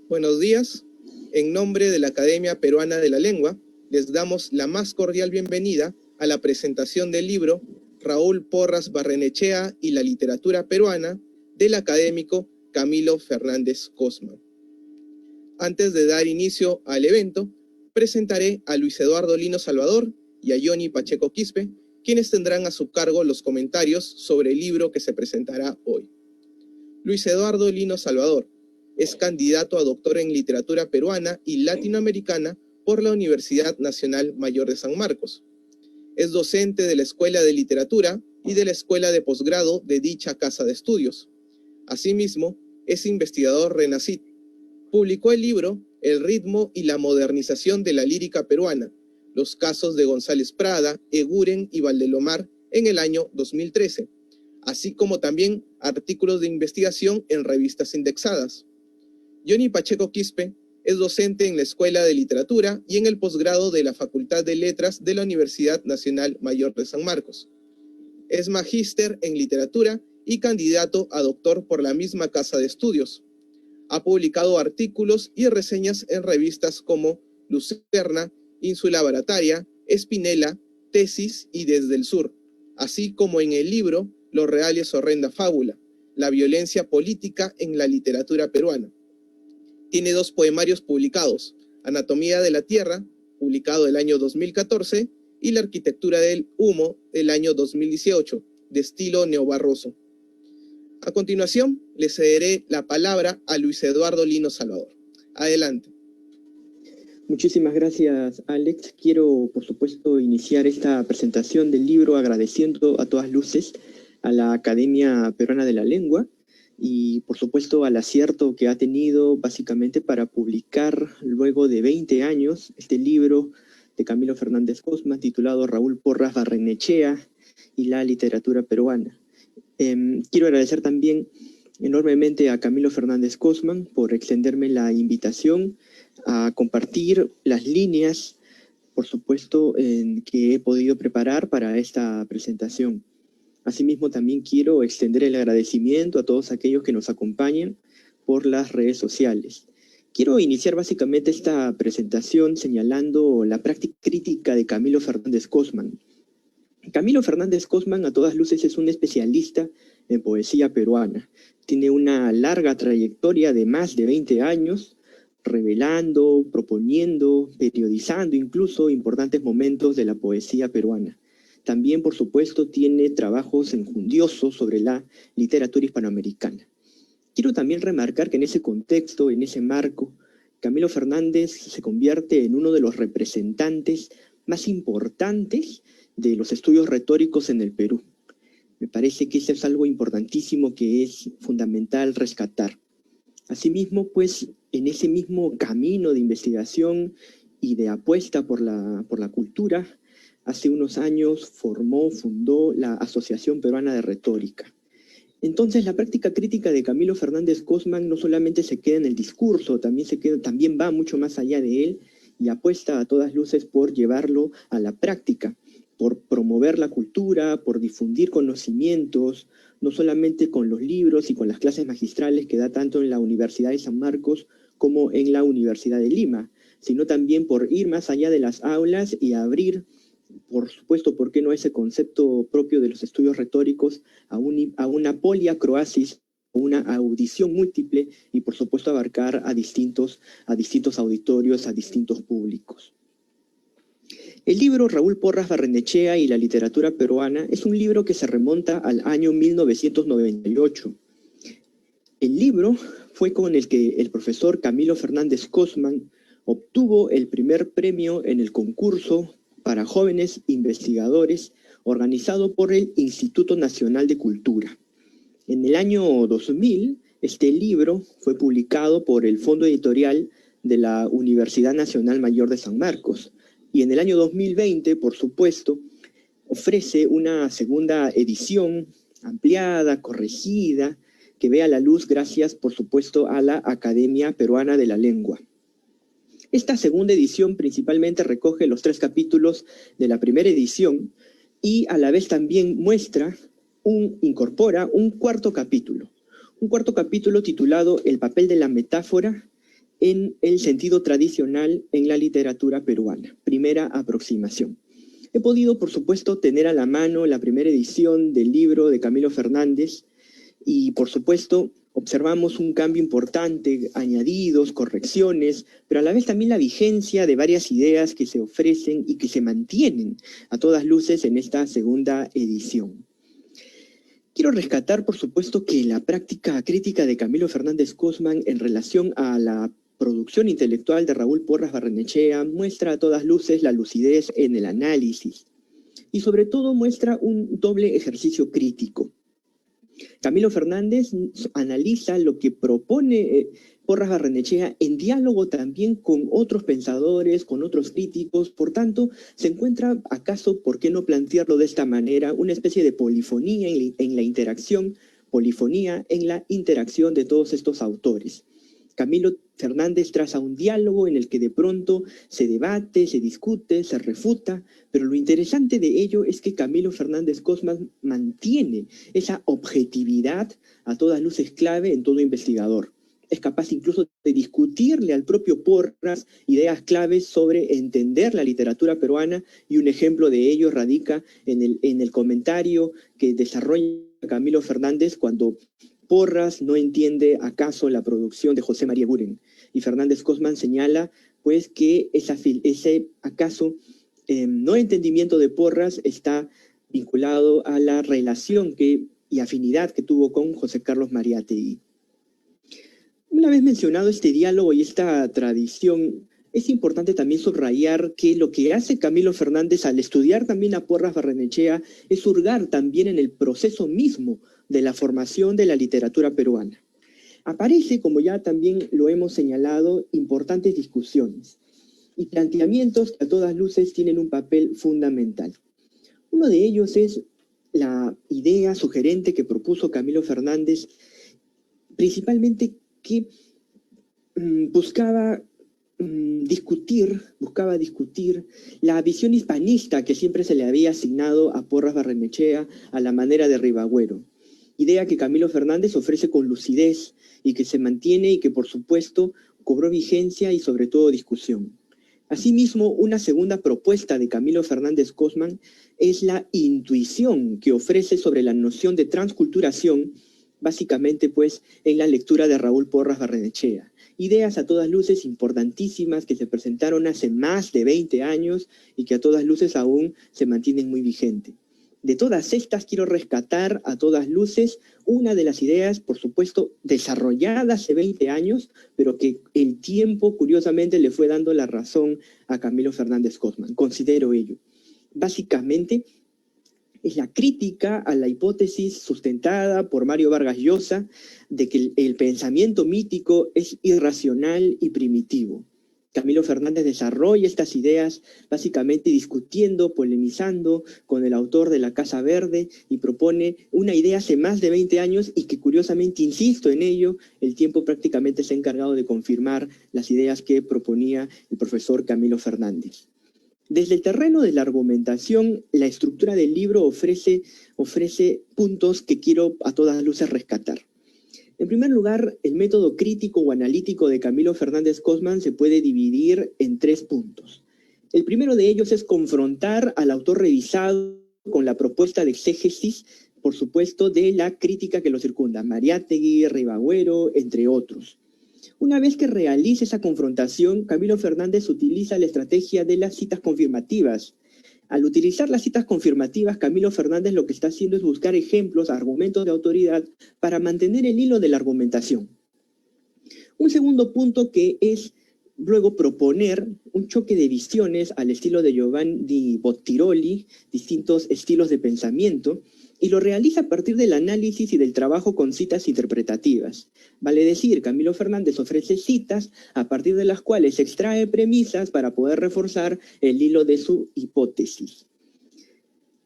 Buenos días. En nombre de la Academia Peruana de la Lengua, les damos la más cordial bienvenida a la presentación del libro Raúl Porras Barrenechea y la literatura peruana del académico Camilo Fernández Cosman. Antes de dar inicio al evento, presentaré a Luis Eduardo Lino Salvador y a Johnny Pacheco Quispe, quienes tendrán a su cargo los comentarios sobre el libro que se presentará hoy. Luis Eduardo Lino Salvador es candidato a doctor en literatura peruana y latinoamericana por la Universidad Nacional Mayor de San Marcos. Es docente de la Escuela de Literatura y de la Escuela de Posgrado de dicha casa de estudios. Asimismo, es investigador RENACYT. Publicó el libro El ritmo y la modernización de la lírica peruana, los casos de González Prada, Eguren y Valdelomar en el año 2013, así como también artículos de investigación en revistas indexadas. Johnny Pacheco Quispe es docente en la Escuela de Literatura y en el posgrado de la Facultad de Letras de la Universidad Nacional Mayor de San Marcos. Es magíster en literatura y candidato a doctor por la misma casa de estudios. Ha publicado artículos y reseñas en revistas como Lucerna, Ínsula Barataria, Espinela, Tesis y Desde el Sur, así como en el libro Lo real es horrenda fábula, la violencia política en la literatura peruana. Tiene 2 poemarios publicados, Anatomía de la Tierra, publicado el año 2014, y La arquitectura del humo, del año 2018, de estilo neobarroso. A continuación, le cederé la palabra a Luis Eduardo Lino Salvador. Adelante. Muchísimas gracias, Alex. Quiero, por supuesto, iniciar esta presentación del libro agradeciendo a todas luces a la Academia Peruana de la Lengua y, por supuesto, al acierto que ha tenido básicamente para publicar luego de 20 años este libro de Camilo Fernández Cosman titulado Raúl Porras Barrenechea y la literatura peruana. Quiero agradecer también enormemente a Camilo Fernández Cosman por extenderme la invitación a compartir las líneas, por supuesto, que he podido preparar para esta presentación. Asimismo, también quiero extender el agradecimiento a todos aquellos que nos acompañan por las redes sociales. Quiero iniciar básicamente esta presentación señalando la práctica crítica de Camilo Fernández Cosman. Camilo Fernández Cosman, a todas luces, es un especialista en poesía peruana. Tiene una larga trayectoria de más de 20 años, revelando, proponiendo, periodizando incluso importantes momentos de la poesía peruana. También, por supuesto, tiene trabajos enjundiosos sobre la literatura hispanoamericana. Quiero también remarcar que en ese contexto, en ese marco, Camilo Fernández se convierte en uno de los representantes más importantes de los estudios retóricos en el Perú. Me parece que eso es algo importantísimo que es fundamental rescatar. Asimismo, pues, en ese mismo camino de investigación y de apuesta por la cultura, hace unos años fundó la Asociación Peruana de Retórica. Entonces, la práctica crítica de Camilo Fernández Cosman no solamente se queda en el discurso, también va mucho más allá de él y apuesta a todas luces por llevarlo a la práctica, por promover la cultura, por difundir conocimientos, no solamente con los libros y con las clases magistrales que da tanto en la Universidad de San Marcos como en la Universidad de Lima, sino también por ir más allá de las aulas y abrir, por supuesto, ¿por qué no ese concepto propio de los estudios retóricos a una poliacroasis, una audición múltiple y, por supuesto, abarcar a distintos auditorios, a distintos públicos? El libro Raúl Porras Barrenechea y la literatura peruana es un libro que se remonta al año 1998. El libro fue con el que el profesor Camilo Fernández Cosman obtuvo el primer premio en el concurso para jóvenes investigadores organizado por el Instituto Nacional de Cultura. En el año 2000, este libro fue publicado por el Fondo Editorial de la Universidad Nacional Mayor de San Marcos. Y en el año 2020, por supuesto, ofrece una segunda edición ampliada, corregida, que vea la luz gracias, por supuesto, a la Academia Peruana de la Lengua. Esta segunda edición principalmente recoge los 3 capítulos de la primera edición y a la vez también incorpora un cuarto capítulo titulado El papel de la metáfora en el sentido tradicional en la literatura peruana. Primera aproximación. He podido, por supuesto, tener a la mano la primera edición del libro de Camilo Fernández y, por supuesto, observamos un cambio importante, añadidos, correcciones, pero a la vez también la vigencia de varias ideas que se ofrecen y que se mantienen a todas luces en esta segunda edición. Quiero rescatar, por supuesto, que la práctica crítica de Camilo Fernández Cosman en relación a la producción intelectual de Raúl Porras Barrenechea muestra a todas luces la lucidez en el análisis y sobre todo muestra un doble ejercicio crítico. Camilo Fernández analiza lo que propone Porras Barrenechea en diálogo también con otros pensadores, con otros críticos. Por tanto, se encuentra, acaso, ¿por qué no plantearlo de esta manera? Una especie de polifonía en la interacción, polifonía en la interacción de todos estos autores. Camilo Fernández traza un diálogo en el que de pronto se debate, se discute, se refuta, pero lo interesante de ello es que Camilo Fernández Cosman mantiene esa objetividad a todas luces clave en todo investigador. Es capaz incluso de discutirle al propio Porras ideas claves sobre entender la literatura peruana, y un ejemplo de ello radica en el comentario que desarrolla Camilo Fernández cuando Porras no entiende acaso la producción de José María Buren, y Fernández Cosman señala pues que ese acaso no entendimiento de Porras está vinculado a la relación y afinidad que tuvo con José Carlos Mariátegui. Una vez mencionado este diálogo y esta tradición, es importante también subrayar que lo que hace Camilo Fernández al estudiar también a Porras Barrenechea es hurgar también en el proceso mismo de la formación de la literatura peruana. Aparece, como ya también lo hemos señalado, importantes discusiones y planteamientos que a todas luces tienen un papel fundamental. Uno de ellos es la idea sugerente que propuso Camilo Fernández, principalmente que buscaba discutir la visión hispanista que siempre se le había asignado a Porras Barrenechea a la manera de Ribagüero. Idea que Camilo Fernández ofrece con lucidez y que se mantiene y que, por supuesto, cobró vigencia y sobre todo discusión. Asimismo, una segunda propuesta de Camilo Fernández Cosman es la intuición que ofrece sobre la noción de transculturación, básicamente pues en la lectura de Raúl Porras Barrenechea. Ideas a todas luces importantísimas que se presentaron hace más de 20 años y que a todas luces aún se mantienen muy vigentes. De todas estas quiero rescatar a todas luces una de las ideas, por supuesto, desarrollada hace 20 años, pero que el tiempo curiosamente le fue dando la razón a Camilo Fernández Cosman. Considero ello. Básicamente, es la crítica a la hipótesis sustentada por Mario Vargas Llosa de que el pensamiento mítico es irracional y primitivo. Camilo Fernández desarrolla estas ideas básicamente discutiendo, polemizando con el autor de La Casa Verde y propone una idea hace más de 20 años y que curiosamente, insisto en ello, el tiempo prácticamente se ha encargado de confirmar las ideas que proponía el profesor Camilo Fernández. Desde el terreno de la argumentación, la estructura del libro ofrece puntos que quiero a todas luces rescatar. En primer lugar, el método crítico o analítico de Camilo Fernández Cosman se puede dividir en 3 puntos. El primero de ellos es confrontar al autor revisado con la propuesta de exégesis, por supuesto, de la crítica que lo circunda, Mariátegui, Ribagüero, entre otros. Una vez que realice esa confrontación, Camilo Fernández utiliza la estrategia de las citas confirmativas. Al utilizar las citas confirmativas, Camilo Fernández lo que está haciendo es buscar ejemplos, argumentos de autoridad para mantener el hilo de la argumentación. Un segundo punto que es luego proponer un choque de visiones al estilo de Giovanni Bottiroli, distintos estilos de pensamiento, y lo realiza a partir del análisis y del trabajo con citas interpretativas. Vale decir, Camilo Fernández ofrece citas a partir de las cuales extrae premisas para poder reforzar el hilo de su hipótesis.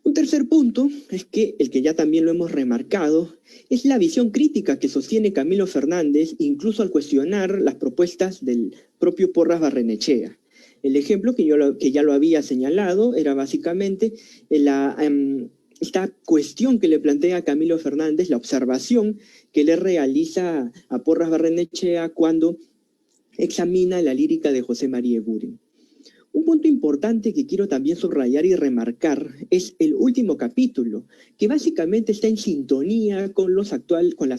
Un tercer punto es que, el que ya también lo hemos remarcado, es la visión crítica que sostiene Camilo Fernández, incluso al cuestionar las propuestas del propio Porras Barrenechea. El ejemplo que ya lo había señalado era básicamente esta cuestión que le plantea Camilo Fernández, la observación que le realiza a Porras Barrenechea cuando examina la lírica de José María Eguren. Un punto importante que quiero también subrayar y remarcar es el último capítulo, que básicamente está en sintonía con las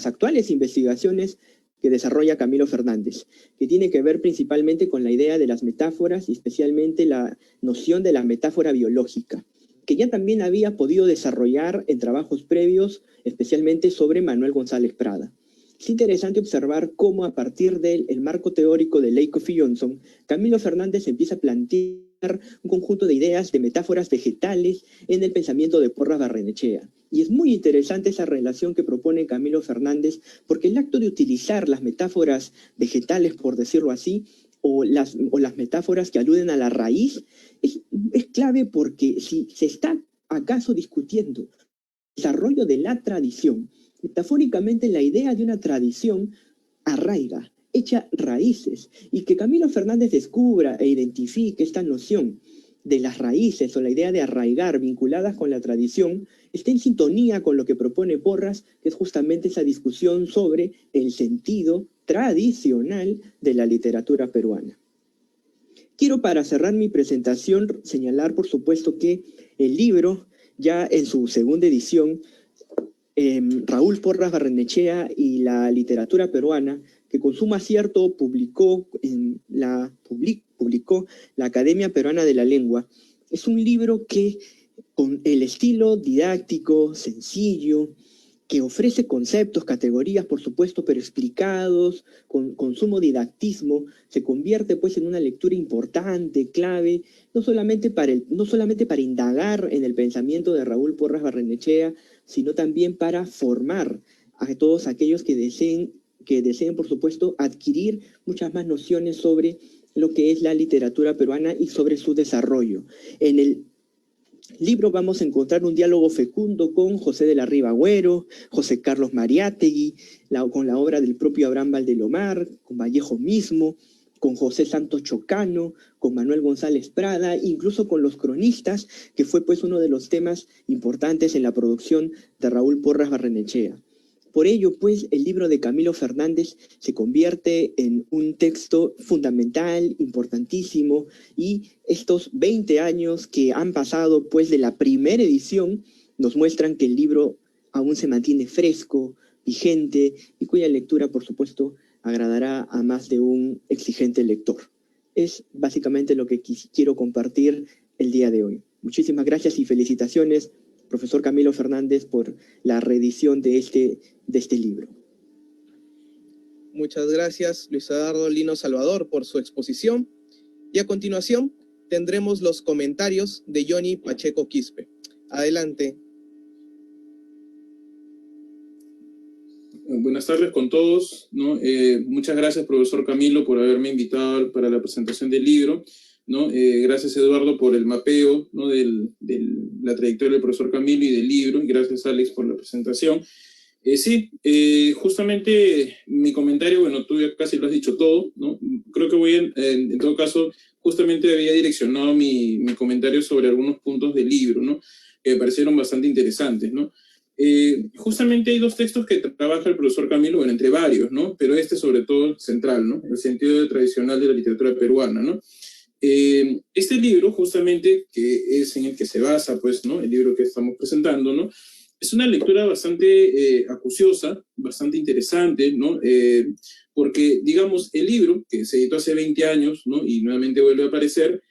actuales investigaciones que desarrolla Camilo Fernández, que tiene que ver principalmente con la idea de las metáforas y especialmente la noción de la metáfora biológica, que ya también había podido desarrollar en trabajos previos, especialmente sobre Manuel González Prada. Es interesante observar cómo a partir del marco teórico de Lakoff y Johnson, Camilo Fernández empieza a plantear un conjunto de ideas, de metáforas vegetales en el pensamiento de Porras Barrenechea. Y es muy interesante esa relación que propone Camilo Fernández, porque el acto de utilizar las metáforas vegetales, por decirlo así, o las metáforas que aluden a la raíz, es clave, porque si se está acaso discutiendo el desarrollo de la tradición, metafóricamente la idea de una tradición arraiga, echa raíces, y que Camilo Fernández descubra e identifique esta noción de las raíces o la idea de arraigar vinculadas con la tradición, está en sintonía con lo que propone Porras, que es justamente esa discusión sobre el sentido tradicional de la literatura peruana. Quiero, para cerrar mi presentación, señalar, por supuesto, que el libro, ya en su segunda edición, Raúl Porras Barrenechea y la literatura peruana, que con suma acierto publicó la Academia Peruana de la Lengua, es un libro que, con el estilo didáctico, sencillo, que ofrece conceptos, categorías, por supuesto, pero explicados, con sumo didactismo, se convierte pues en una lectura importante, clave, no solamente para indagar en el pensamiento de Raúl Porras Barrenechea, sino también para formar a todos aquellos que deseen, por supuesto, adquirir muchas más nociones sobre lo que es la literatura peruana y sobre su desarrollo. En el libro vamos a encontrar un diálogo fecundo con José de la Riva Agüero, José Carlos Mariátegui, con la obra del propio Abraham Valdelomar, con Vallejo mismo, con José Santos Chocano, con Manuel González Prada, incluso con los cronistas, que fue pues uno de los temas importantes en la producción de Raúl Porras Barrenechea. Por ello, pues, el libro de Camilo Fernández se convierte en un texto fundamental, importantísimo, y estos 20 años que han pasado, pues, de la primera edición, nos muestran que el libro aún se mantiene fresco, vigente, y cuya lectura, por supuesto, agradará a más de un exigente lector. Es básicamente lo que quiero compartir el día de hoy. Muchísimas gracias y felicitaciones, profesor Camilo Fernández, por la reedición de este libro. Muchas gracias, Luis Eduardo Lino Salvador, por su exposición. Y a continuación tendremos los comentarios de Johnny Pacheco Quispe. Adelante. Buenas tardes con todos, ¿no? Muchas gracias, profesor Camilo, por haberme invitado para la presentación del libro, ¿no? Gracias, Eduardo, por el mapeo, ¿no? de la trayectoria del profesor Camilo y del libro, y gracias, Alex, por la presentación. Justamente mi comentario, bueno, tú ya casi lo has dicho todo, ¿no? Creo que en todo caso, justamente había direccionado mi comentario sobre algunos puntos del libro, ¿no? Que me parecieron bastante interesantes, ¿no? Justamente hay dos textos que trabaja el profesor Camilo, bueno, entre varios, ¿no? Pero este sobre todo central, ¿no? El sentido tradicional de la literatura peruana, ¿no? Este libro, justamente, que es en el que se basa, pues, ¿no? El libro que estamos presentando, ¿no? Es una lectura bastante acuciosa, bastante interesante, ¿no? Porque, digamos, el libro, que se editó hace 20 años, ¿no? Y nuevamente vuelve a aparecer,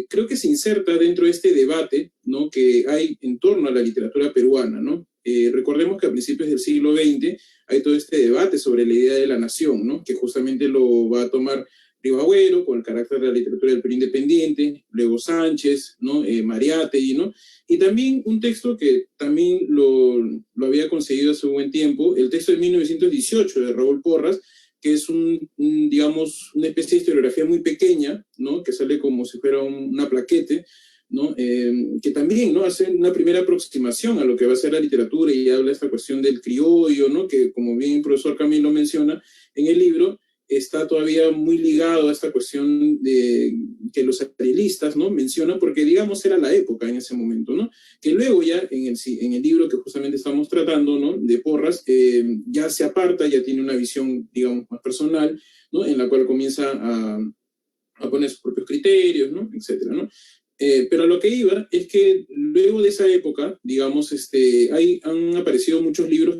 creo que se inserta dentro de este debate, ¿no? Que hay en torno a la literatura peruana, ¿no? Recordemos que a principios del siglo XX hay todo este debate sobre la idea de la nación, ¿no? Que justamente lo va a tomar Ribagüero con el carácter de la literatura del Perú independiente, luego Sánchez, ¿no? Mariátegui, ¿no? Y también un texto que también lo había conseguido hace un buen tiempo, el texto de 1918 de Raúl Porras, que es digamos, una especie de historiografía muy pequeña, ¿no? Que sale como si fuera una plaquete, ¿no? Que también, ¿no? Hace una primera aproximación a lo que va a ser la literatura y habla de esta cuestión del criollo, ¿no? Que, como bien el profesor Camilo menciona en el libro, está todavía muy ligado a esta cuestión de que los arilistas, ¿no?, mencionan, porque digamos era la época en ese momento, ¿no?, que luego ya en el libro que justamente estamos tratando, ¿no?, de Porras, ya se aparta, ya tiene una visión, digamos, más personal, ¿no?, en la cual comienza a poner sus propios criterios, ¿no?, etcétera, ¿no? Pero a lo que iba es que luego de esa época, digamos, han aparecido muchos libros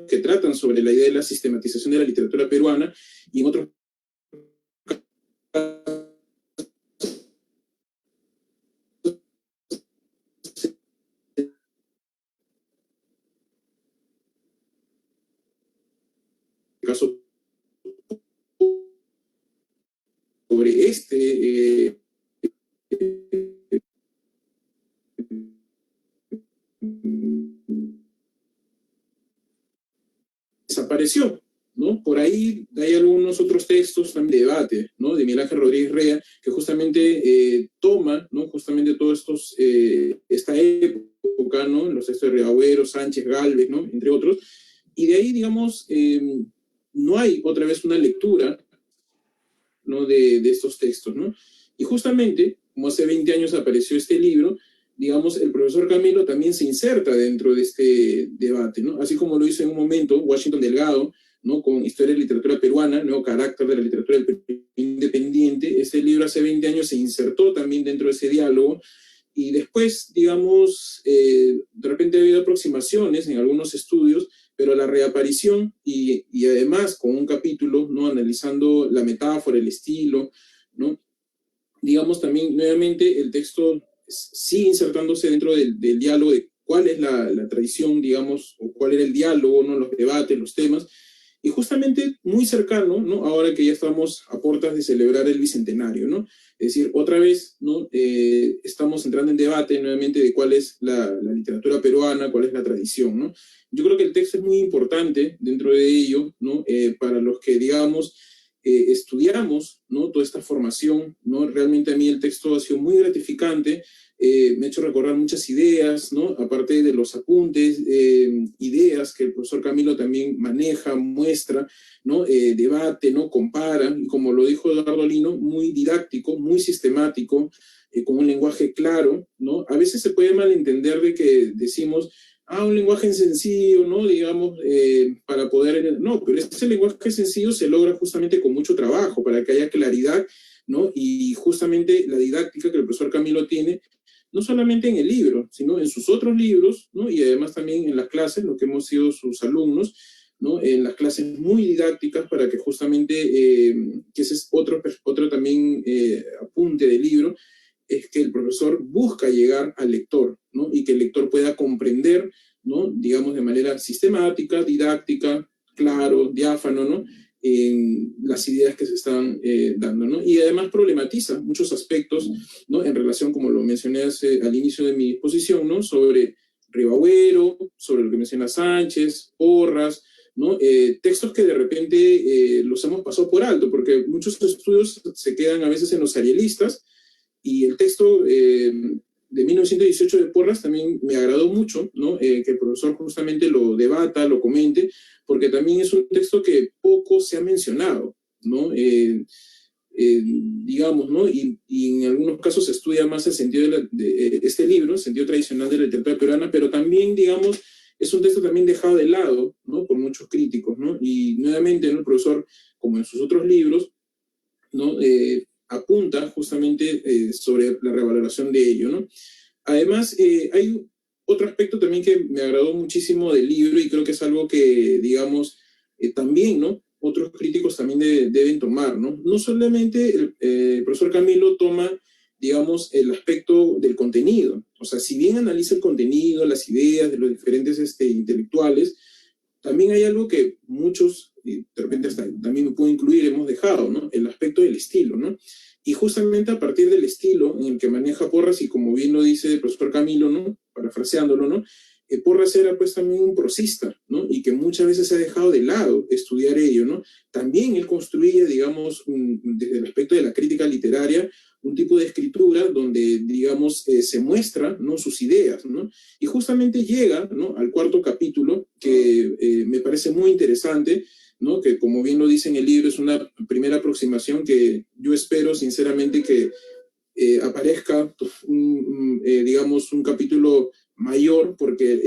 que tratan sobre la idea de la sistematización de la literatura peruana, y en otros casos sobre desapareció, ¿no? Por ahí hay algunos otros textos también de debate, ¿no?, de Miguel Ángel Rodríguez Rea, que justamente toma, ¿no?, justamente todos estos, esta época, ¿no?, los textos de Rivabuero, Sánchez, Gálvez, ¿no?, entre otros, y de ahí, digamos, no hay otra vez una lectura, ¿no?, de estos textos, ¿no? Y justamente, como hace 20 años apareció este libro, digamos, el profesor Camilo también se inserta dentro de este debate, ¿no? Así como lo hizo en un momento Washington Delgado, ¿no?, con Historia de la Literatura Peruana, Nuevo Carácter de la Literatura del Perú Independiente. Este libro hace 20 años se insertó también dentro de ese diálogo, y después, digamos, de repente ha habido aproximaciones en algunos estudios, pero la reaparición y además con un capítulo, ¿no?, analizando la metáfora, el estilo, ¿no?, digamos, también nuevamente el texto sigue insertándose dentro del diálogo de cuál es la tradición, digamos, o cuál era el diálogo, ¿no?, los debates, los temas, y justamente muy cercano, ¿no?, ahora que ya estamos a puertas de celebrar el bicentenario, ¿no? Es decir, otra vez, ¿no?, estamos entrando en debate nuevamente de cuál es la literatura peruana, cuál es la tradición, ¿no? Yo creo que el texto es muy importante dentro de ello, ¿no?, para los que, digamos, estudiamos, ¿no?, toda esta formación, ¿no? Realmente a mí el texto ha sido muy gratificante, me ha hecho recordar muchas ideas, ¿no?, aparte de los apuntes, ideas que el profesor Camilo también maneja, muestra, ¿no?, debate, ¿no?, compara, y como lo dijo Eduardo Lino, muy didáctico, muy sistemático, con un lenguaje claro, ¿no? A veces se puede malentender de que decimos, un lenguaje sencillo, ¿no?, digamos, para poder... No, pero ese lenguaje sencillo se logra justamente con mucho trabajo, para que haya claridad, ¿no? Y justamente la didáctica que el profesor Camilo tiene, no solamente en el libro, sino en sus otros libros, ¿no?, y además también en las clases, lo que hemos sido sus alumnos, ¿no?, en las clases muy didácticas, para que justamente, que ese es otro también apunte del libro, es que el profesor busca llegar al lector, ¿no?, y que el lector pueda comprender, ¿no?, digamos, de manera sistemática, didáctica, claro, diáfano, ¿no?, en las ideas que se están dando, ¿no? Y además problematiza muchos aspectos, ¿no?, en relación, como lo mencioné al inicio de mi exposición, ¿no?, sobre Rivabuero, sobre lo que menciona Sánchez, Porras, ¿no?, textos que de repente los hemos pasado por alto, porque muchos estudios se quedan a veces en los arielistas, y el texto de 1918 de Porras también me agradó mucho, ¿no?, que el profesor justamente lo debata, lo comente, porque también es un texto que poco se ha mencionado, ¿no? Digamos, ¿no? Y en algunos casos se estudia más el sentido de este libro, el sentido tradicional de la literatura peruana, pero también, digamos, es un texto también dejado de lado, ¿no?, por muchos críticos, ¿no? Y nuevamente, ¿no?, el profesor, como en sus otros libros, ¿no?, apunta justamente sobre la revaloración de ello, ¿no? Además, hay otro aspecto también que me agradó muchísimo del libro, y creo que es algo que, digamos, también, ¿no?, otros críticos también deben tomar, ¿no? No solamente el profesor Camilo toma, digamos, el aspecto del contenido, o sea, si bien analiza el contenido, las ideas de los diferentes intelectuales, también hay algo que muchos, y de repente hasta también me puedo incluir, hemos dejado, ¿no?, el aspecto del estilo, ¿no? Y justamente a partir del estilo en el que maneja Porras, y como bien lo dice el profesor Camilo, ¿no?, parafraseándolo, ¿no?, Porras era pues también un prosista, ¿no?, y que muchas veces se ha dejado de lado estudiar ello, ¿no? También él construye, digamos, desde el aspecto de la crítica literaria, un tipo de escritura donde, digamos, se muestra, ¿no?, sus ideas, ¿no? Y justamente llega, ¿no?, al cuarto capítulo, que me parece muy interesante, ¿no? Que como bien lo dice en el libro, es una primera aproximación que yo espero sinceramente que aparezca, digamos, un capítulo mayor, porque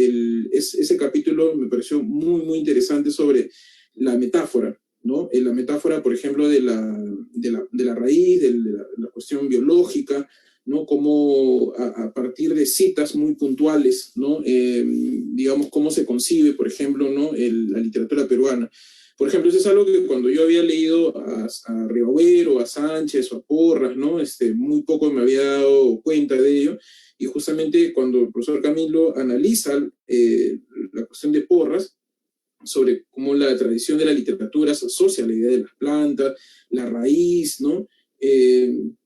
ese capítulo me pareció muy, muy interesante sobre la metáfora, ¿no? La metáfora, por ejemplo, de la raíz, de la cuestión biológica, ¿no? Cómo a partir de citas muy puntuales, ¿no? Digamos, cómo se concibe, por ejemplo, ¿no? La literatura peruana. Por ejemplo, eso es algo que cuando yo había leído a Ribagüero, a Sánchez o a Porras, ¿no? Muy poco me había dado cuenta de ello. Y justamente cuando el profesor Camilo analiza la cuestión de Porras, sobre cómo la tradición de la literatura se asocia a la idea de las plantas, la raíz, ¿no?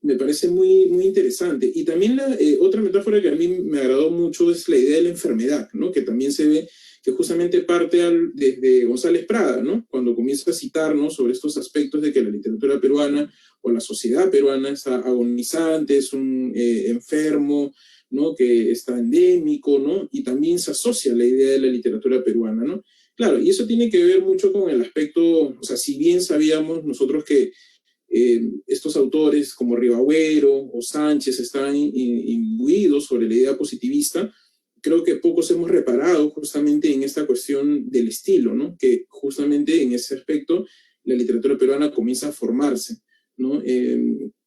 Me parece muy, muy interesante. Y también otra metáfora que a mí me agradó mucho es la idea de la enfermedad, ¿no? Que también se ve que justamente parte desde González Prada, ¿no? Cuando comienza a citarnos sobre estos aspectos de que la literatura peruana o la sociedad peruana está agonizante, es un enfermo, ¿no? Que está endémico, ¿no? Y también se asocia a la idea de la literatura peruana, ¿no? Claro, y eso tiene que ver mucho con el aspecto, o sea, si bien sabíamos nosotros que estos autores como Ribagüero o Sánchez estaban imbuidos sobre la idea positivista, creo que pocos hemos reparado justamente en esta cuestión del estilo, ¿no? Que justamente en ese aspecto la literatura peruana comienza a formarse, ¿no?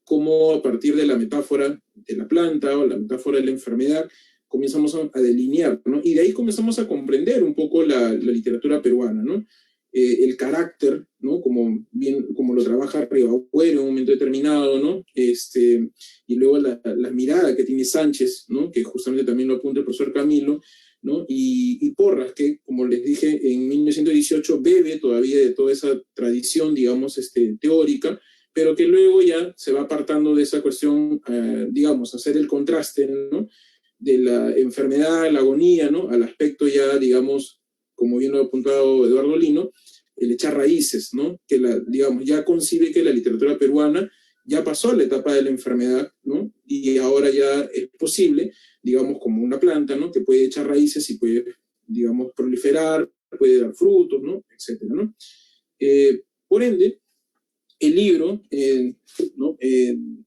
Cómo a partir de la metáfora de la planta o la metáfora de la enfermedad comenzamos a delinear, ¿no? Y de ahí comenzamos a comprender un poco la literatura peruana, ¿no? El carácter, ¿no? Como lo trabaja Ribagüero en un momento determinado, ¿no? Y luego la mirada que tiene Sánchez, ¿no? Que justamente también lo apunta el profesor Camilo, ¿no? Y Porras, que como les dije, en 1918 bebe todavía de toda esa tradición, digamos, teórica, pero que luego ya se va apartando de esa cuestión, digamos, hacer el contraste, ¿no? De la enfermedad, la agonía, ¿no? Al aspecto ya, digamos, como bien lo ha apuntado Eduardo Lino, el echar raíces, ¿no? Que digamos, ya concibe que la literatura peruana ya pasó la etapa de la enfermedad, ¿no? Y ahora ya es posible, digamos, como una planta, ¿no? Que puede echar raíces y puede, digamos, proliferar, puede dar frutos, ¿no? Etcétera, ¿no? Por ende, el libro, ¿no?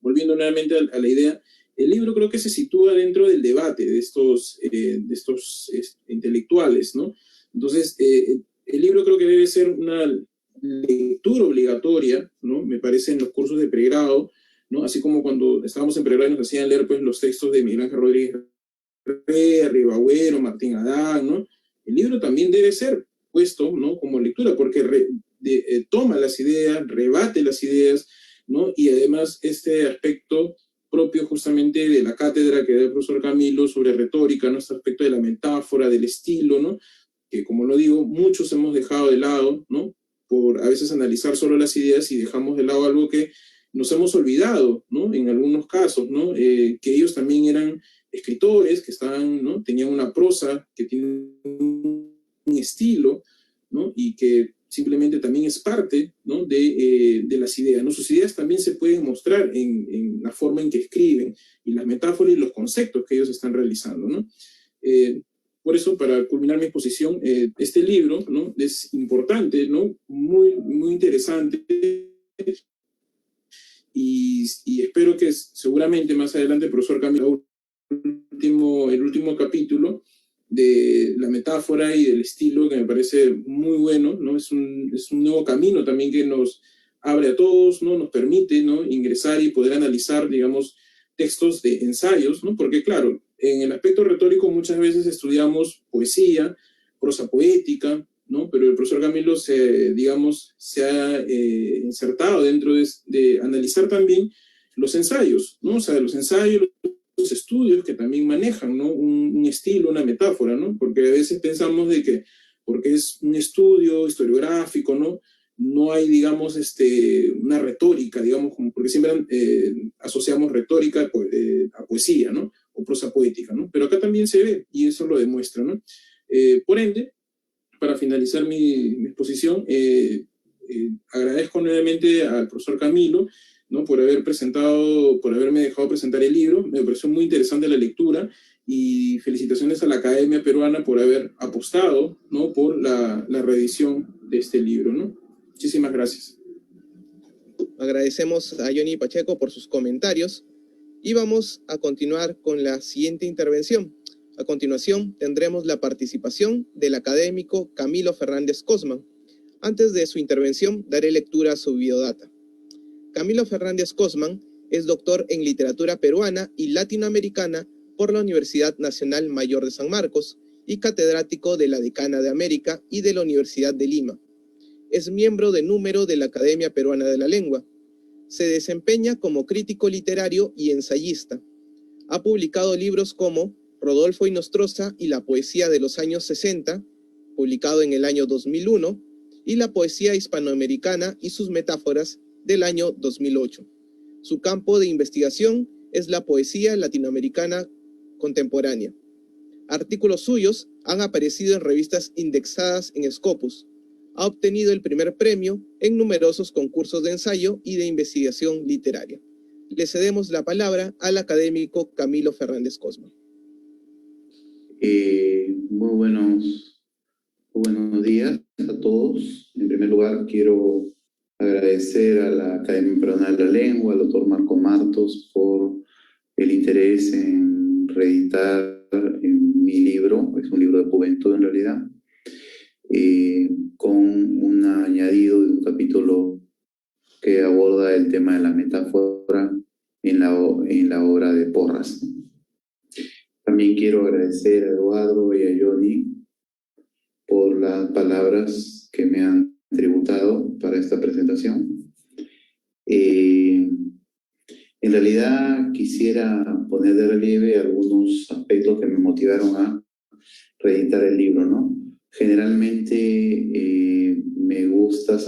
Volviendo nuevamente a la idea, el libro creo que se sitúa dentro del debate de estos intelectuales, ¿no? Entonces, el libro creo que debe ser una lectura obligatoria, ¿no? Me parece en los cursos de pregrado, ¿no? Así como cuando estábamos en pregrado nos hacían leer pues, los textos de Miguel Ángel Rodríguez Ribagüero, Martín Adán, ¿no? El libro también debe ser puesto, ¿no? Como lectura, porque toma las ideas, rebate las ideas, ¿no? Y además este aspecto propio justamente de la cátedra que da el profesor Camilo sobre retórica, ¿no? Este aspecto de la metáfora, del estilo, ¿no? Que como lo digo, muchos hemos dejado de lado, ¿no? Por a veces analizar solo las ideas y dejamos de lado algo que nos hemos olvidado, ¿no? En algunos casos, ¿no? Que ellos también eran escritores, que estaban, ¿no? Tenían una prosa, que tienen un estilo, ¿no? Y que simplemente también es parte, ¿no? de las ideas, ¿no? Sus ideas también se pueden mostrar en la forma en que escriben y las metáforas y los conceptos que ellos están realizando, ¿no? Por eso, para culminar mi exposición, este libro, ¿no? Es importante, ¿no? Muy, muy interesante y espero que seguramente más adelante el profesor Camilo, el último capítulo de la metáfora y del estilo que me parece muy bueno, ¿no? Es un nuevo camino también que nos abre a todos, ¿no? Nos permite, ¿no? Ingresar y poder analizar, digamos, textos de ensayos, ¿no? Porque claro, en el aspecto retórico muchas veces estudiamos poesía, prosa poética, ¿no? Pero el profesor Camilo digamos, se ha insertado dentro de analizar también los ensayos, ¿no? O sea, los ensayos, los estudios que también manejan, ¿no? Un estilo, una metáfora, ¿no? Porque a veces pensamos de que porque es un estudio historiográfico, ¿no? No hay, digamos, una retórica, digamos, porque siempre asociamos retórica a poesía, ¿no? O prosa poética, ¿no? Pero acá también se ve, y eso lo demuestra, ¿no? Por ende, para finalizar mi exposición, agradezco nuevamente al profesor Camilo, ¿no? Por haberme dejado presentar el libro. Me pareció muy interesante la lectura y felicitaciones a la Academia Peruana por haber apostado, ¿no? Por la reedición de este libro, ¿no? Muchísimas gracias. Agradecemos a Johnny Pacheco por sus comentarios y vamos a continuar con la siguiente intervención. A continuación tendremos la participación del académico Camilo Fernández Cosman. Antes de su intervención daré lectura a su biodata. Camilo Fernández Cosman es doctor en literatura peruana y latinoamericana por la Universidad Nacional Mayor de San Marcos y catedrático de la Decana de América y de la Universidad de Lima. Es miembro de número de la Academia Peruana de la Lengua. Se desempeña como crítico literario y ensayista. Ha publicado libros como Rodolfo Inostroza y la poesía de los años 60, publicado en el año 2001, y La poesía hispanoamericana y sus metáforas, del año 2008. Su campo de investigación es la poesía latinoamericana contemporánea. Artículos suyos han aparecido en revistas indexadas en Scopus. Ha obtenido el primer premio en numerosos concursos de ensayo y de investigación literaria. Le cedemos la palabra al académico Camilo Fernández Cosman. Muy buenos días a todos. En primer lugar, quiero agradecer a la Academia Peruana de la Lengua, al doctor Marco Martos, por el interés en reeditar mi libro. Es un libro de juventud en realidad, con un añadido de un capítulo que aborda el tema de la metáfora en la obra de Porras. También quiero agradecer a Eduardo y a Johnny por las palabras que me han tributado para esta presentación. En realidad quisiera poner de relieve algunos aspectos que me motivaron a reeditar el libro, ¿no? Generalmente me gusta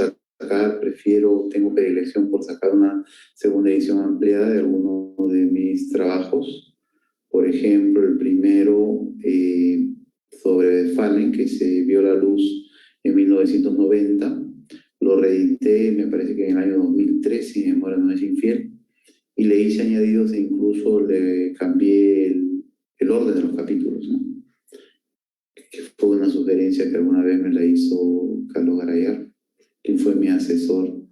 tengo predilección por sacar una segunda edición ampliada de algunos de mis trabajos. Por ejemplo, el primero sobre Westphalen, que se vio la luz en 1990. Lo reedité, me parece que en el año 2003, si mi memoria no es infiel, y le hice añadidos e incluso le cambié el orden de los capítulos, ¿no? Que fue una sugerencia que alguna vez me la hizo Carlos Garayar, quien fue mi asesor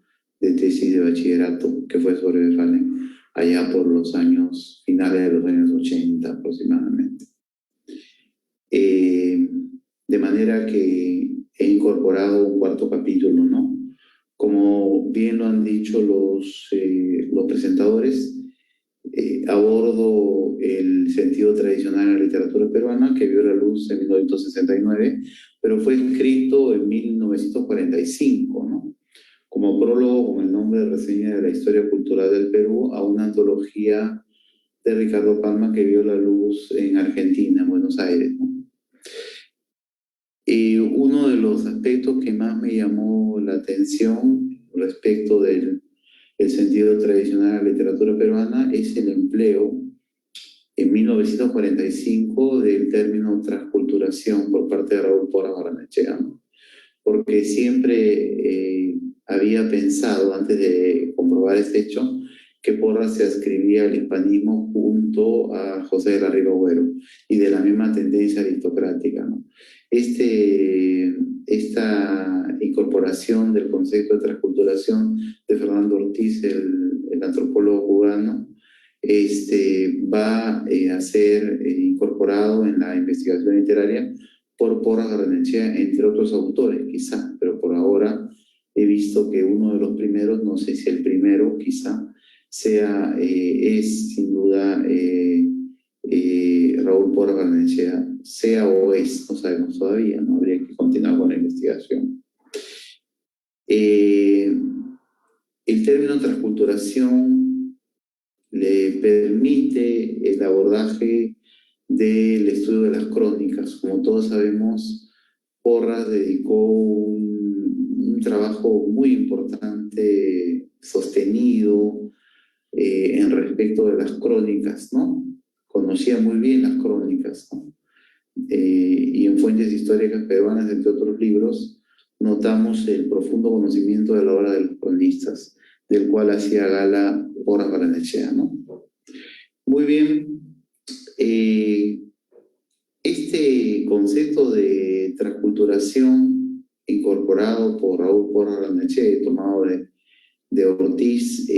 de tesis de bachillerato, que fue sobre Westphalen, allá por los años, finales de los años 80 aproximadamente. De manera que he incorporado un cuarto capítulo, ¿no? Como bien lo han dicho los presentadores, abordo el sentido tradicional de la literatura peruana, que vio la luz en 1969, pero fue escrito en 1945, ¿no? Como prólogo con el nombre de Reseña de la Historia Cultural del Perú a una antología de Ricardo Palma que vio la luz en Argentina, en Buenos Aires, ¿no? Uno de los aspectos que más me llamó la atención respecto del sentido tradicional de la literatura peruana es el empleo en 1945 del término transculturación por parte de Raúl Porras Barrenechea, ¿no? Porque siempre había pensado, antes de comprobar este hecho, que Porras se adscribía al hispanismo junto a José de la Riva Agüero y de la misma tendencia aristocrática, ¿no? Esta incorporación del concepto de transculturación de Fernando Ortiz, el antropólogo cubano, va a ser incorporado en la investigación literaria por Porras Barrenechea, entre otros autores, quizá, pero por ahora he visto que uno de los primeros, no sé si el primero, quizá, es sin duda Raúl Porras Barrenechea, sea o es, no sabemos todavía, ¿no? Habría que continuar con la investigación. El término transculturación le permite el abordaje del estudio de las crónicas. Como todos sabemos, Porras dedicó un trabajo muy importante, sostenido, en respecto de las crónicas, ¿no? Conocía muy bien las crónicas, ¿no? Y en Fuentes Históricas Peruanas, entre otros libros, notamos el profundo conocimiento de la obra de los cronistas, del cual hacía gala Porras Barrenechea, ¿no? Muy bien. Este concepto de transculturación incorporado por Raúl Porras Barrenechea, tomado de Ortiz,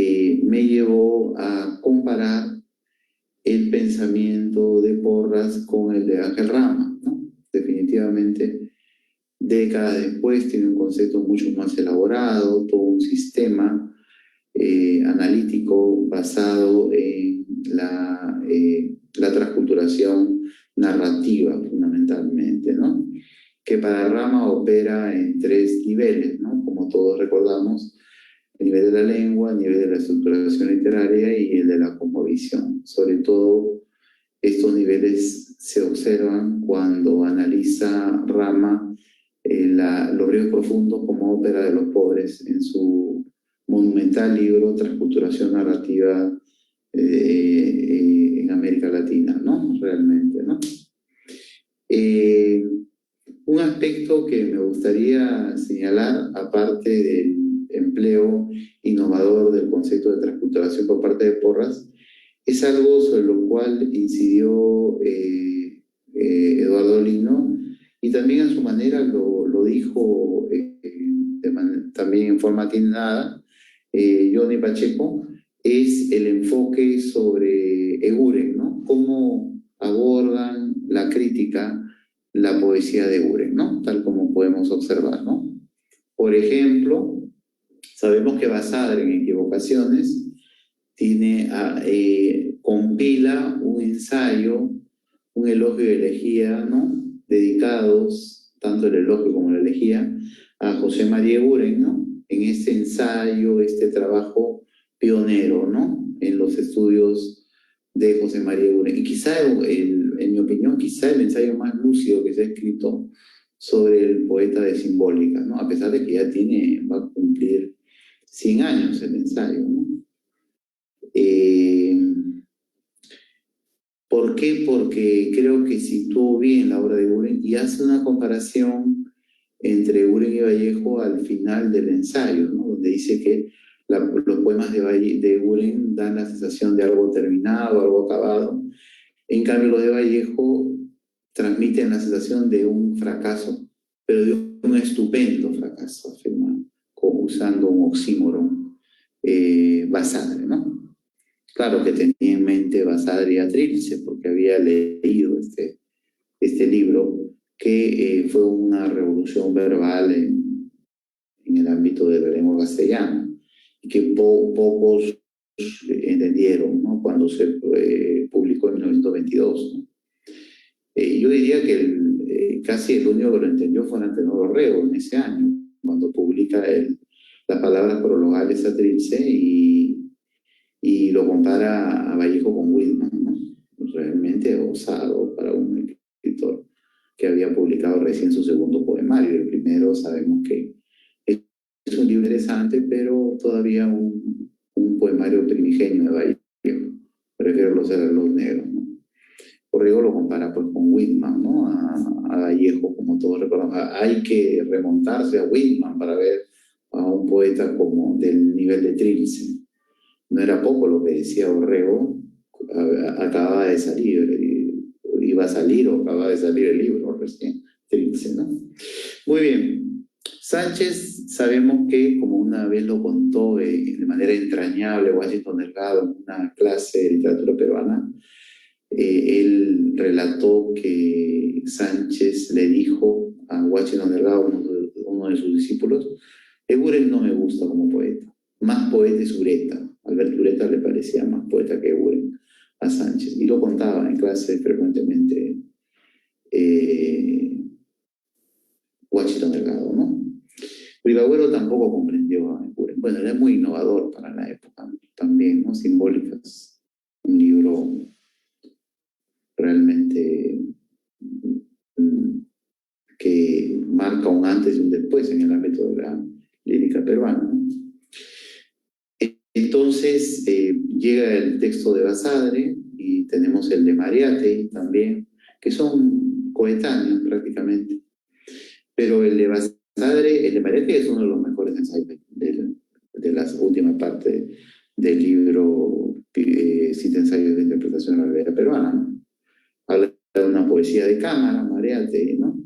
me llevó a comparar el pensamiento de Porras con el de Ángel Rama, ¿no? Definitivamente, décadas después tiene un concepto mucho más elaborado, todo un sistema analítico basado en la transculturación narrativa, fundamentalmente, ¿no? Que para Rama opera en 3 niveles, ¿no? Como todos recordamos, el nivel de la lengua, el nivel de la estructuración literaria y el de la cosmovisión. Sobre todo, estos niveles se observan cuando analiza Rama Los ríos profundos como ópera de los pobres en su monumental libro Transculturación narrativa en América Latina, ¿no? Realmente, ¿no? Un aspecto que me gustaría señalar, aparte del empleo innovador del concepto de transculturación por parte de Porras, es algo sobre lo cual incidió Eduardo Lino, y también a su manera lo dijo también en forma atinada Johnny Pacheco, es el enfoque sobre Eguren, ¿no? Cómo abordan la crítica la poesía de Eguren, ¿no? Tal como podemos observar, ¿no? Por ejemplo, sabemos que Basadre en Equivocaciones compila un ensayo, un elogio y elegía, ¿no? Dedicados, tanto el elogio como la elegía, a José María Eguren, ¿no? En este ensayo, este trabajo pionero, ¿no? En los estudios de José María Eguren. Y quizá, en mi opinión, quizá el ensayo más lúcido que se ha escrito sobre el poeta de Simbólica, ¿no? A pesar de que ya va a cumplir 100 años el ensayo, ¿no? ¿Por qué? Porque creo que situó bien la obra de Eguren y hace una comparación entre Eguren y Vallejo al final del ensayo, ¿no? Donde dice que los poemas de Eguren dan la sensación de algo terminado, algo acabado. En cambio, los de Vallejo transmiten la sensación de un fracaso, pero de un estupendo fracaso, afirma, usando un oxímoron Basadre, ¿no? Claro que tenía en mente Basadre a Trilce, porque había leído este libro, que fue una revolución verbal en el ámbito de la lengua castellana, y que pocos entendieron, ¿no? Cuando se publicó en 1922, ¿no? Yo diría que casi el único que lo entendió fue Antenor Orrego en ese año, cuando publica las palabras prologales a Trilce y lo compara a Vallejo con Whitman, ¿no? Realmente osado para un escritor que había publicado recién su segundo poemario. El primero sabemos que es un libro interesante, pero todavía un poemario primigenio de Vallejo. Prefiero los Herreros Negros, ¿no? Orrego lo compara pues con Whitman, ¿no? A Vallejo, como todos recordamos. Hay que remontarse a Whitman para ver a un poeta como del nivel de Trilce. No era poco lo que decía Orrego, acababa de salir, iba a salir o acababa de salir el libro recién, Trilce, ¿no? Muy bien. Sánchez, sabemos que, como una vez lo contó de manera entrañable Washington Delgado en una clase de literatura peruana, él relató que Sánchez le dijo a Washington Delgado, uno de sus discípulos: Eguren no me gusta como poeta, más poeta es Ureta. Alberto Ureta le parecía más poeta que Eguren a Sánchez, y lo contaba en clase frecuentemente Washington Delgado, ¿no? Ribagüero tampoco comprendió a Eguren. Bueno, era muy innovador para la época también, ¿no? Simbólicas, un libro realmente que marca un antes y un después en el ámbito de la lírica peruana, ¿no? Entonces llega el texto de Basadre y tenemos el de Mariátegui también, que son coetáneos prácticamente. Pero el de Basadre, el de Mariátegui es uno de los mejores ensayos de la última parte del libro Cita ensayos de interpretación de la realidad peruana, ¿no? Habla de una poesía de cámara, Mariátegui, ¿no?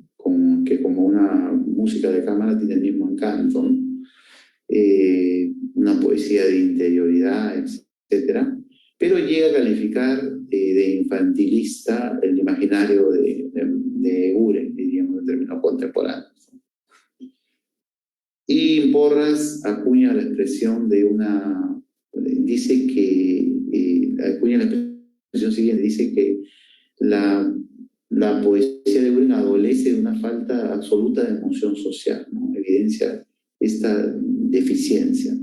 Que como una música de cámara tiene el mismo encanto, ¿no? Una poesía de interioridad, etcétera, pero llega a calificar de infantilista el imaginario de Uren, diríamos, en términos contemporáneos. Y Porras acuña la expresión de una, dice que, acuña la expresión siguiente, dice que la poesía de Uren adolece de una falta absoluta de emoción social, ¿no? Evidencia esta deficiencia.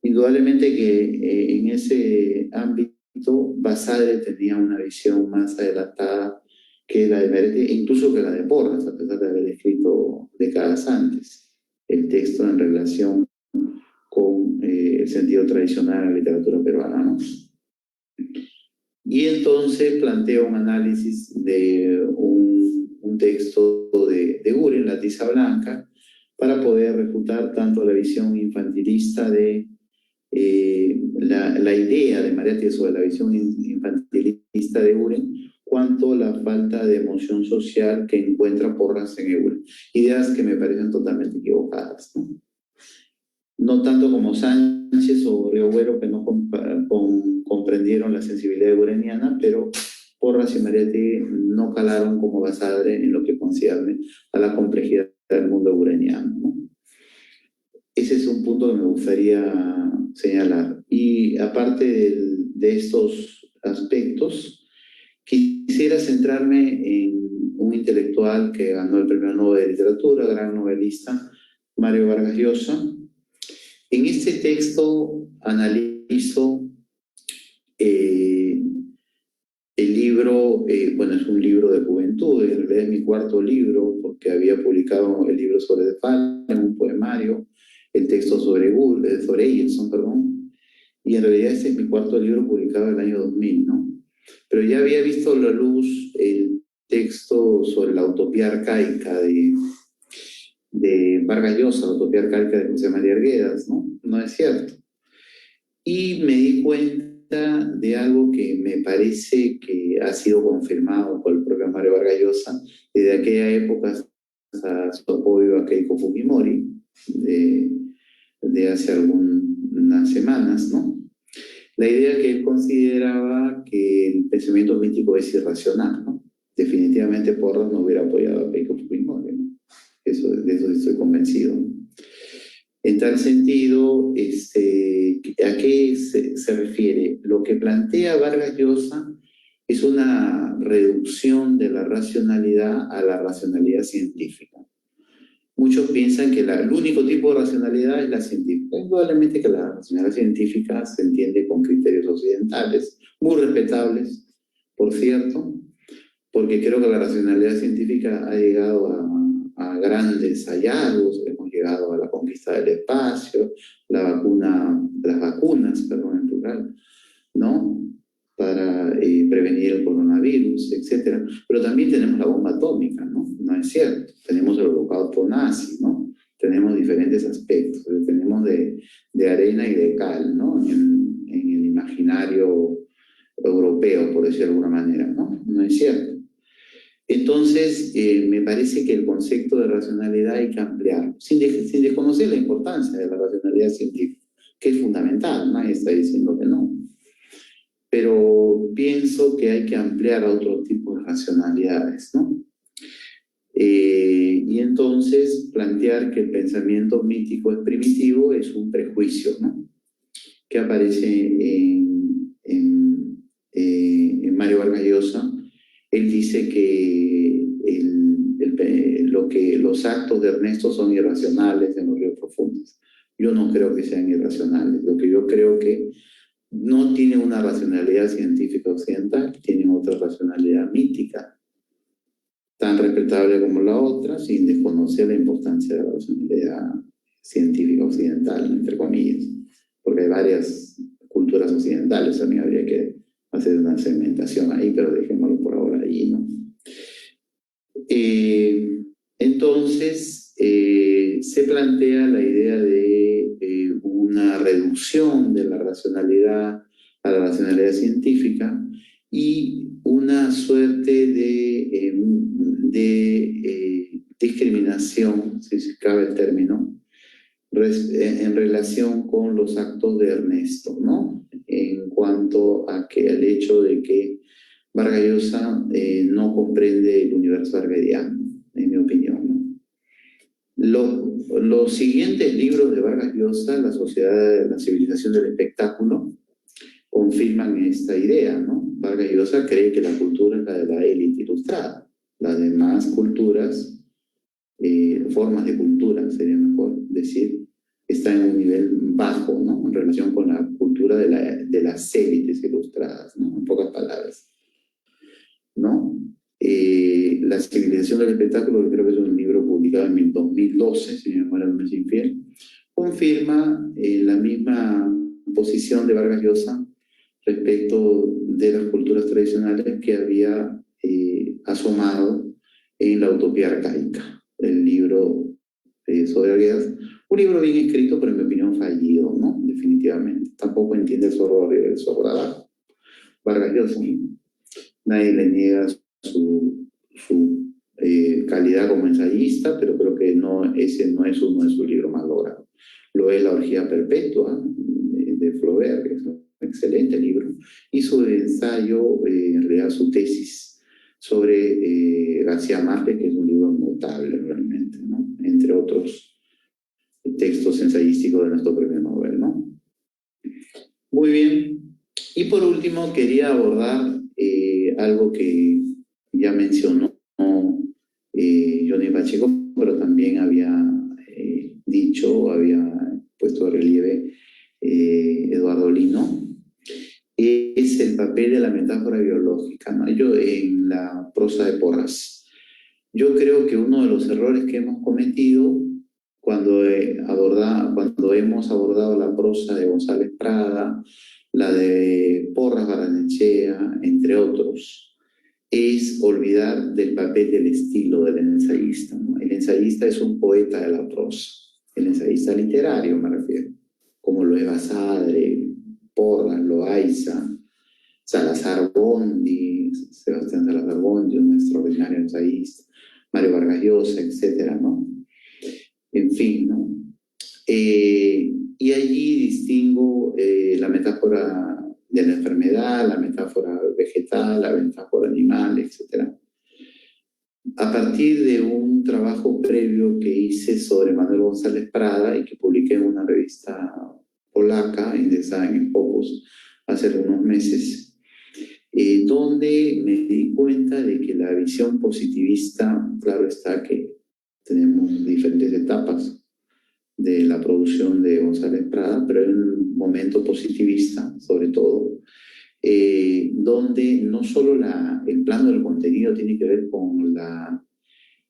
Indudablemente que en ese ámbito Basadre tenía una visión más adelantada que la de Meretti, incluso que la de Porras, a pesar de haber escrito décadas antes el texto en relación con el sentido tradicional de la literatura peruana, ¿no? Y entonces plantea un análisis de un texto de Uren, La tiza blanca, para poder refutar tanto la visión infantilista de la idea de Mariátegui sobre la visión infantilista de Uren, cuanto la falta de emoción social que encuentra Porras en Uren. Ideas que me parecen totalmente equivocadas, ¿no? No tanto como Sánchez o Riogüero, que no comprendieron la sensibilidad ureniana, pero Porras y Mariátegui no calaron como Basadre en lo que concierne a la complejidad del mundo ureniano, ¿no? Ese es un punto que me gustaría señalar. Y aparte de estos aspectos, quisiera centrarme en un intelectual que ganó el Premio Nobel de Literatura, gran novelista, Mario Vargas Llosa. En este texto analizo el libro, bueno, es un libro de juventud, en realidad es mi cuarto libro, porque había publicado el libro sobre De Fallen, un poemario, el texto sobre Emerson, perdón, y en realidad este es mi cuarto libro publicado en el año 2000, ¿no? Pero ya había visto la luz el texto sobre la utopía arcaica de Vargas Llosa, la utopía arcaica de José María Arguedas, ¿no? No es cierto. Y me di cuenta de algo que me parece que ha sido confirmado por el propio Mario Vargas Llosa desde aquella época hasta su apoyo a Keiko Fujimori, de hace algunas semanas, ¿no? La idea que él consideraba que el pensamiento mítico es irracional, ¿no? Definitivamente Porras no hubiera apoyado a Keiko Fujimori, ¿no? De eso estoy convencido, ¿no? En tal sentido, ¿a qué se refiere? Lo que plantea Vargas Llosa es una reducción de la racionalidad a la racionalidad científica. Muchos piensan que el único tipo de racionalidad es la científica. Indudablemente que la racionalidad científica se entiende con criterios occidentales, muy respetables, por cierto, porque creo que la racionalidad científica ha llegado a grandes hallazgos, hemos llegado a la conquista del espacio, las vacunas, perdón, en plural, ¿no? Para prevenir el coronavirus, etc. Pero también tenemos la bomba atómica, ¿no? No es cierto. Tenemos el holocausto nazi, ¿no? Tenemos diferentes aspectos. Tenemos de arena y de cal, ¿no? En el imaginario europeo, por decirlo de alguna manera, ¿no? No es cierto. Entonces, me parece que el concepto de racionalidad hay que ampliar, sin desconocer la importancia de la racionalidad científica, que es fundamental, nadie está diciendo que no. Pero pienso que hay que ampliar a otro tipo de racionalidades, ¿no? Y entonces plantear que el pensamiento mítico es primitivo es un prejuicio, ¿no? Que aparece en Mario Vargas Llosa. Él dice que los actos de Ernesto son irracionales en los ríos profundos. Yo no creo que sean irracionales. Lo que yo creo que no tiene una racionalidad científica occidental, tiene otra racionalidad mítica, tan respetable como la otra, sin desconocer la importancia de la racionalidad científica occidental, entre comillas, porque hay varias culturas occidentales, también habría que hacer una segmentación ahí, pero dejémoslo por ahora ahí, ¿no? Entonces, se plantea la idea de una reducción de la racionalidad a la racionalidad científica y una suerte de discriminación, si cabe el término, en relación con los actos de Ernesto, ¿no? En cuanto a que el hecho de que Vargas Llosa no comprende el universo arguediano, en mi opinión, ¿no? Los siguientes libros de Vargas Llosa, la civilización del espectáculo, confirman esta idea, ¿no? Vargas Llosa cree que la cultura es la de la élite ilustrada. Las demás culturas, formas de cultura, sería mejor decir, están en un nivel bajo, ¿no? En relación con la cultura de las élites ilustradas, ¿no? En pocas palabras, ¿no? La civilización del espectáculo, que creo que es un libro publicado en el 2012, si mi memoria no me es infiel, confirma la misma posición de Vargas Llosa respecto de las culturas tradicionales que había asomado en la Utopía Arcaica, el libro sobre Arguedas, un libro bien escrito, pero en mi opinión fallido, ¿no? Definitivamente. Tampoco entiende el zorro arriba y el zorro abajo. Vargas Llosa, nadie le niega su calidad como ensayista, pero creo que ese no es uno de sus libros más logrados. Lo es La Orgía Perpetua, de Flaubert, que es un excelente libro, y su ensayo, en realidad su tesis sobre García Márquez, que es un libro notable realmente, ¿no? Entre otros textos ensayísticos de nuestro premio Nobel, ¿no? Muy bien. Y por último, quería abordar algo que ya mencionó Johnny Pacheco, pero también había dicho, había puesto de relieve Eduardo Lino, es el papel de la metáfora biológica, ¿no? En la prosa de Porras. Yo creo que uno de los errores que hemos cometido cuando hemos abordado la prosa de González Prada, la de Porras Barrenechea, entre otros, es olvidar del papel del estilo del ensayista, ¿no? El ensayista es un poeta de la prosa, el ensayista literario me refiero, como lo es Basadre, Porras, Loaiza, Salazar Bondi, Sebastián Salazar Bondi, un extraordinario ensayista, Mario Vargas Llosa, etcétera, ¿no? En fin, ¿no? Y allí distingo la metáfora de la enfermedad, la metáfora vegetal, la metáfora animal, etc. A partir de un trabajo previo que hice sobre Manuel González Prada y que publiqué en una revista polaca, en Design en Focus, hace algunos meses, donde me di cuenta de que la visión positivista, claro está que tenemos diferentes etapas de la producción de González Prada, pero hay un momento positivista, sobre todo, donde no solo el plano del contenido tiene que ver con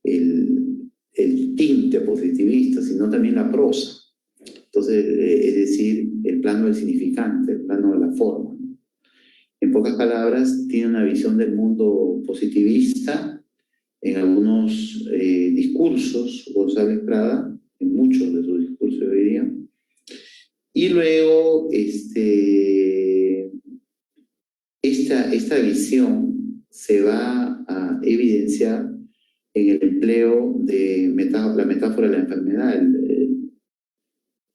el tinte positivista, sino también la prosa. Entonces, es decir, el plano del significante, el plano de la forma. En pocas palabras, tiene una visión del mundo positivista en algunos discursos, González Prada, en muchos de sus discursos, yo diría. Y luego, esta visión se va a evidenciar en el empleo de la metáfora de la enfermedad.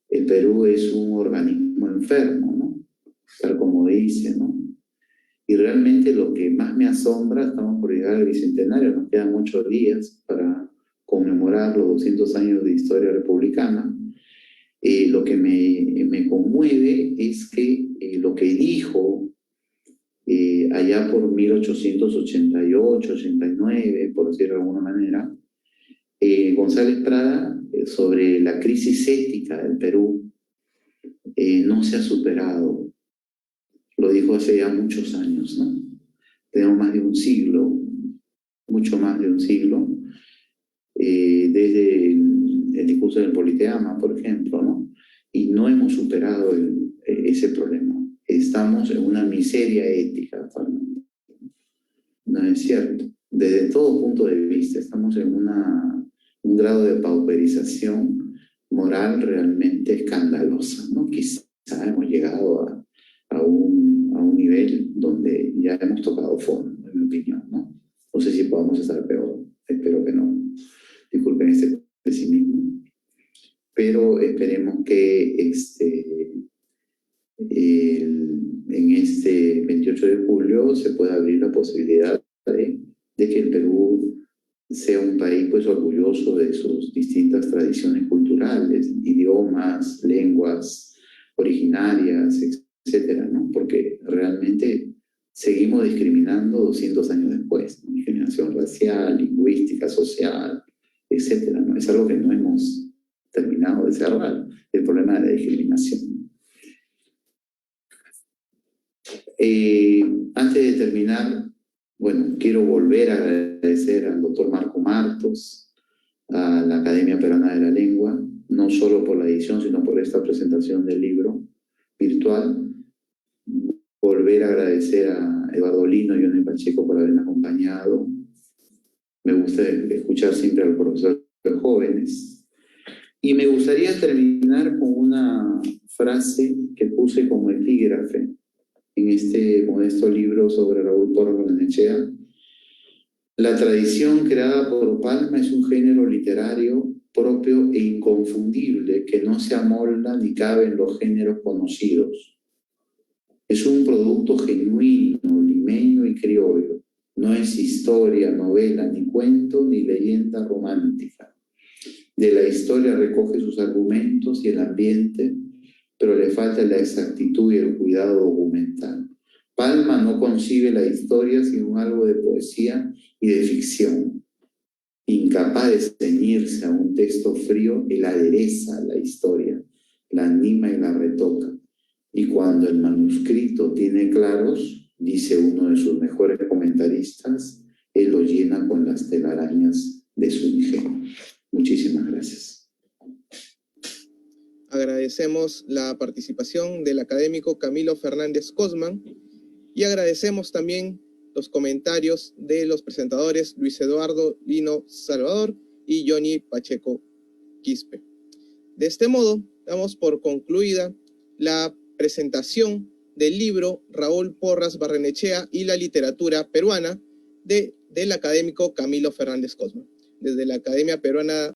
El Perú es un organismo enfermo, ¿no? Tal como dice, ¿no? Y realmente lo que más me asombra, estamos por llegar al bicentenario, nos quedan 8 días para conmemorar los 200 años de historia republicana. Lo que me conmueve es que lo que dijo allá por 1888, 89, por decirlo de alguna manera, González Prada, sobre la crisis ética del Perú, no se ha superado. Lo dijo hace ya muchos años, ¿no? Tenemos más de un siglo, mucho más de un siglo, desde el discurso del Politeama, por ejemplo, ¿no? Y no hemos superado ese problema. Estamos en una miseria ética actualmente. No es cierto. Desde todo punto de vista, estamos en un grado de pauperización moral realmente escandalosa, ¿no? Quizá hemos llegado a un nivel donde ya hemos tocado fondo, en mi opinión, ¿no? No sé si podamos estar peor, espero que no. Disculpen este pesimismo. pero esperemos que en este 28 de julio se pueda abrir la posibilidad de que el Perú sea un país pues orgulloso de sus distintas tradiciones culturales, idiomas, lenguas originarias, etcétera, ¿no? Porque realmente seguimos discriminando 200 años después, ¿no? Discriminación racial, lingüística, social, etcétera, ¿no? Es algo que no hemos terminado de cerrar, el problema de la discriminación. Antes de terminar, bueno, quiero volver a agradecer al doctor Marco Martos, a la Academia Peruana de la Lengua, no solo por la edición, sino por esta presentación del libro virtual. Volver a agradecer a Eduardo Lino y Yone Pacheco por haberme acompañado. Me gusta escuchar siempre a los profesores jóvenes. Y me gustaría terminar con una frase que puse como epígrafe en este modesto libro sobre Raúl Porras Barrenechea. La tradición creada por Palma es un género literario propio e inconfundible que no se amolda ni cabe en los géneros conocidos. Es un producto genuino, limeño y criollo. No es historia, novela, ni cuento, ni leyenda romántica. De la historia recoge sus argumentos y el ambiente, pero le falta la exactitud y el cuidado documental. Palma no concibe la historia sino algo de poesía y de ficción. Incapaz de ceñirse a un texto frío, él adereza la historia, la anima y la retoca. Y cuando el manuscrito tiene claros, dice uno de sus mejores comentaristas, él lo llena con las telarañas de su ingenio. Muchísimas gracias. Agradecemos la participación del académico Camilo Fernández Cosman y agradecemos también los comentarios de los presentadores Luis Eduardo Lino Salvador y Johnny Pacheco Quispe. De este modo, damos por concluida la presentación del libro Raúl Porras Barrenechea y la literatura peruana del académico Camilo Fernández Cosman. Desde la Academia Peruana